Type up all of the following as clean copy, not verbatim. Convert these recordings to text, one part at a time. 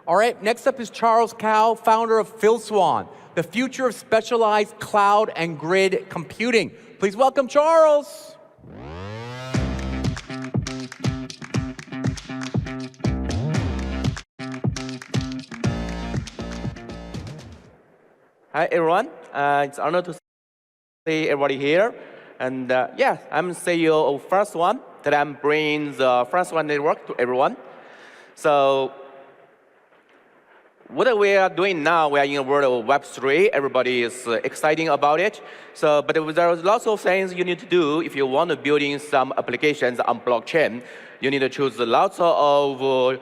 All right, next up is Charles Cao, founder of FilSwan, the future of specialized cloud and grid computing. Please welcome Charles. Hi, everyone. It's an honor to see everybody here. And yeah, I'm CEO of FilSwan, that I'm bringing the FilSwan network to everyone. So what we are doing now, we are in a world of Web3. Everybody is excited about it. So, but there's lots of things you need to do if you want to build in some applications on blockchain. You need to choose lots of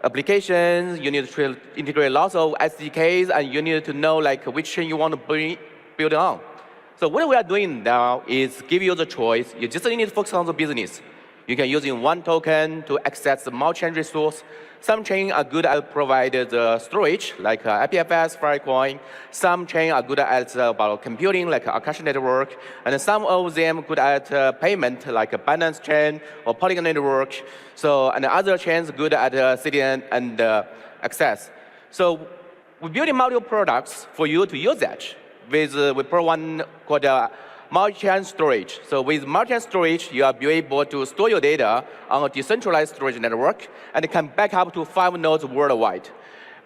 applications. You need to integrate lots of SDKs, and you need to know like which chain you want to build on. So what we are doing now is give you the choice. You just need to focus on the business. You can use one token to access the multi-chain resource. Some chains are good at providing the storage, like IPFS, FilSwan. Some chains are good at about computing, like Akash Network. And some of them good at payment, like a Binance chain or Polygon Network. So, and other chains good at CDN and access. So we're building multiple products for you to use that. We put one called multi-chain storage. So with multi-chain storage, you are able to store your data on a decentralized storage network, and it can back up to 5 nodes worldwide.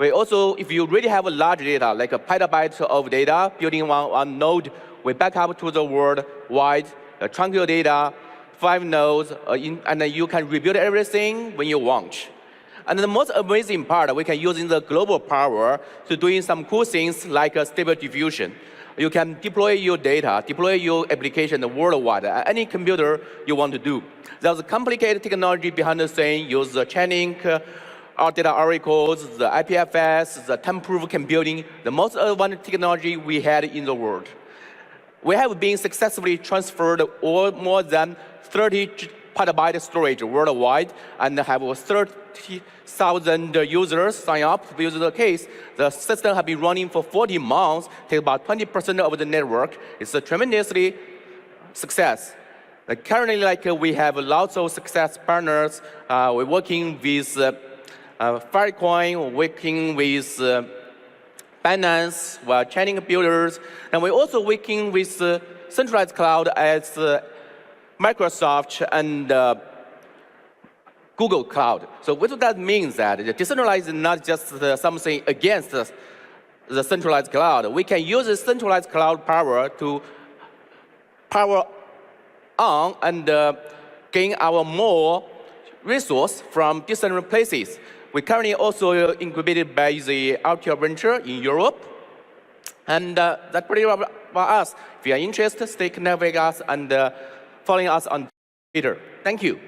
We also, if you really have a large data, like a petabyte of data, building one node, we back up to the worldwide, trunk your data, 5 nodes, and then you can rebuild everything when you want. And the most amazing part, we can use the global power to doing some cool things like stable diffusion. You can deploy your data, deploy your application worldwide, any computer you want to do. There's a complicated technology behind the scene, use the chaining, our data oracles, the IPFS, the time-proof computing, the most advanced technology we had in the world. We have been successfully transferred more than 30 petabyte storage worldwide and have 30,000 users sign up to use the case. The system has been running for 40 months, take about 20% of the network. It's a tremendously success. Currently, we have lots of success partners. We're working with FilSwan, working with Binance, we're chaining builders, and we're also working with centralized cloud as Microsoft and Google Cloud. So what that means that the decentralized is not just something against the centralized cloud. We can use the centralized cloud power to power on and gain our more resource from different places. We currently also incubated by the Altia Venture in Europe. And that's pretty much about us. If you are interested, stay connected with us and following us on Twitter. Thank you.